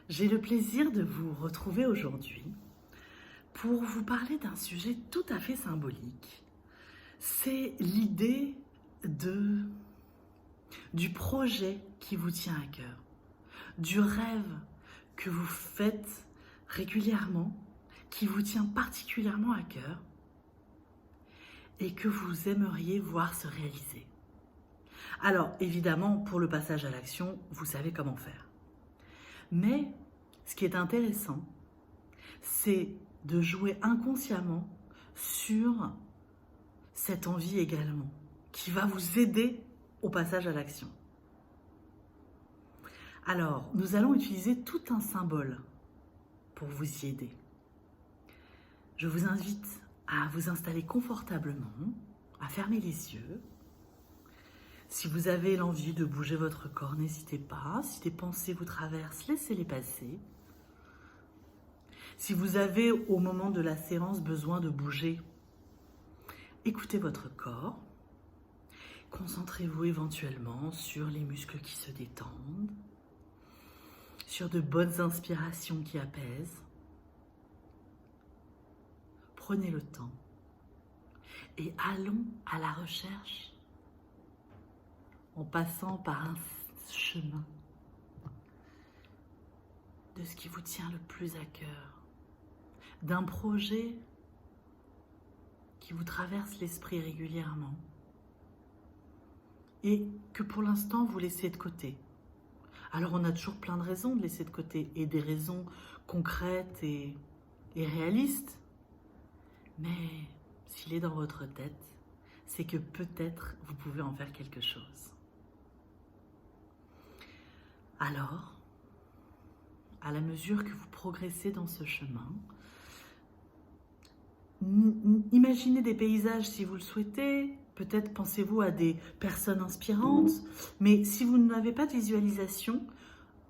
J'ai le plaisir de vous retrouver aujourd'hui pour vous parler d'un sujet tout à fait symbolique. C'est l'idée du projet qui vous tient à cœur, du rêve que vous faites régulièrement, qui vous tient particulièrement à cœur et que vous aimeriez voir se réaliser. Alors, évidemment, pour le passage à l'action, vous savez comment faire. Mais ce qui est intéressant, c'est de jouer inconsciemment sur cette envie également, qui va vous aider au passage à l'action. Alors, nous allons utiliser tout un symbole pour vous y aider. Je vous invite à vous installer confortablement, à fermer les yeux. Si vous avez l'envie de bouger votre corps, n'hésitez pas. Si des pensées vous traversent, laissez-les passer. Si vous avez, au moment de la séance, besoin de bouger, écoutez votre corps. Concentrez-vous éventuellement sur les muscles qui se détendent, sur de bonnes inspirations qui apaisent. Prenez le temps et allons à la recherche en passant par un chemin de ce qui vous tient le plus à cœur, d'un projet qui vous traverse l'esprit régulièrement et que pour l'instant vous laissez de côté. Alors on a toujours plein de raisons de laisser de côté et des raisons concrètes et réalistes, mais s'il est dans votre tête, c'est que peut-être vous pouvez en faire quelque chose. Alors, à la mesure que vous progressez dans ce chemin, imaginez des paysages si vous le souhaitez, peut-être pensez-vous à des personnes inspirantes, mais si vous n'avez pas de visualisation,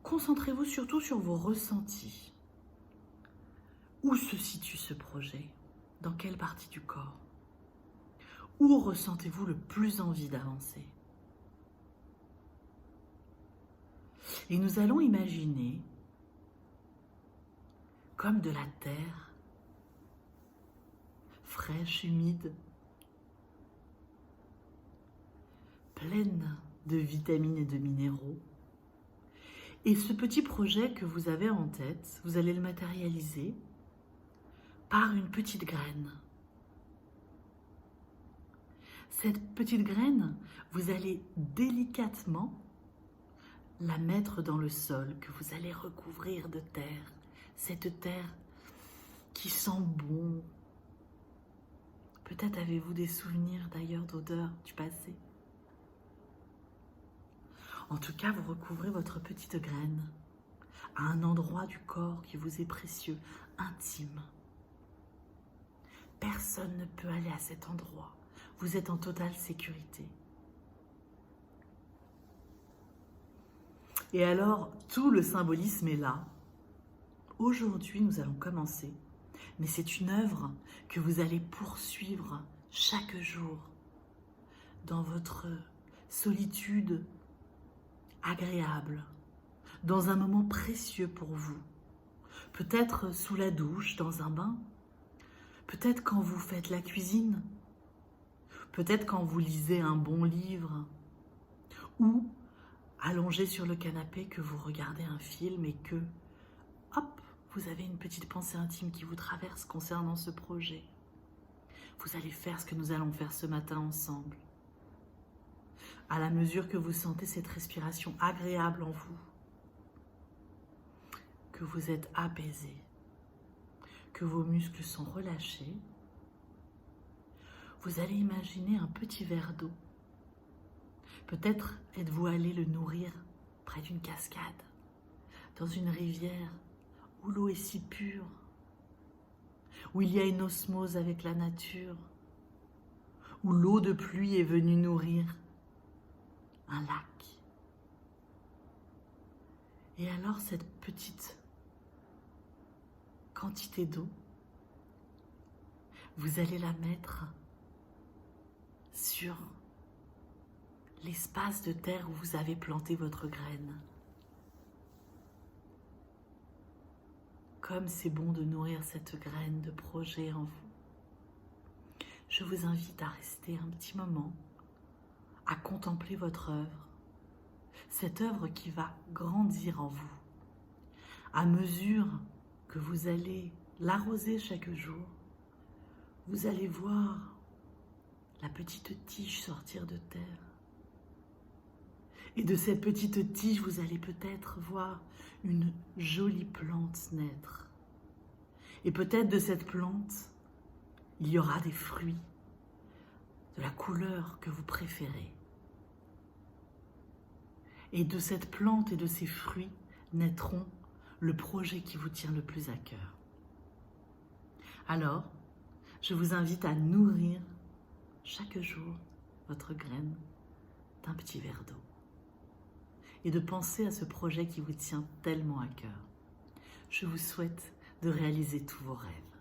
concentrez-vous surtout sur vos ressentis. Où se situe ce projet? Dans quelle partie du corps? Où ressentez-vous le plus envie d'avancer? Et nous allons imaginer comme de la terre fraîche, humide, pleine de vitamines et de minéraux. Et ce petit projet que vous avez en tête, vous allez le matérialiser par une petite graine. Cette petite graine, vous allez délicatement la mettre dans le sol, que vous allez recouvrir de terre. Cette terre qui sent bon. Peut-être avez-vous des souvenirs d'ailleurs d'odeurs du passé. En tout cas, vous recouvrez votre petite graine à un endroit du corps qui vous est précieux, intime. Personne ne peut aller à cet endroit. Vous êtes en totale sécurité. Et alors, tout le symbolisme est là. Aujourd'hui, nous allons commencer, mais c'est une œuvre que vous allez poursuivre chaque jour dans votre solitude agréable, dans un moment précieux pour vous. Peut-être sous la douche, dans un bain, peut-être quand vous faites la cuisine, peut-être quand vous lisez un bon livre, ou allongé sur le canapé que vous regardez un film et que, hop, vous avez une petite pensée intime qui vous traverse concernant ce projet. Vous allez faire ce que nous allons faire ce matin ensemble. À la mesure que vous sentez cette respiration agréable en vous, que vous êtes apaisé, que vos muscles sont relâchés, vous allez imaginer un petit verre d'eau. Peut-être êtes-vous allé le nourrir près d'une cascade, dans une rivière où l'eau est si pure, où il y a une osmose avec la nature, où l'eau de pluie est venue nourrir un lac. Et alors cette petite quantité d'eau, vous allez la mettre sur l'espace de terre où vous avez planté votre graine. comme c'est bon de nourrir cette graine de projet en vous. Je vous invite à rester un petit moment, à contempler votre œuvre, cette œuvre qui va grandir en vous. À mesure que vous allez l'arroser chaque jour, vous allez voir la petite tige sortir de terre. Et de cette petite tige, vous allez peut-être voir une jolie plante naître. Et peut-être de cette plante, il y aura des fruits de la couleur que vous préférez. Et de cette plante et de ces fruits naîtront le projet qui vous tient le plus à cœur. Alors, je vous invite à nourrir chaque jour votre graine d'un petit verre d'eau et de penser à ce projet qui vous tient tellement à cœur. Je vous souhaite de réaliser tous vos rêves.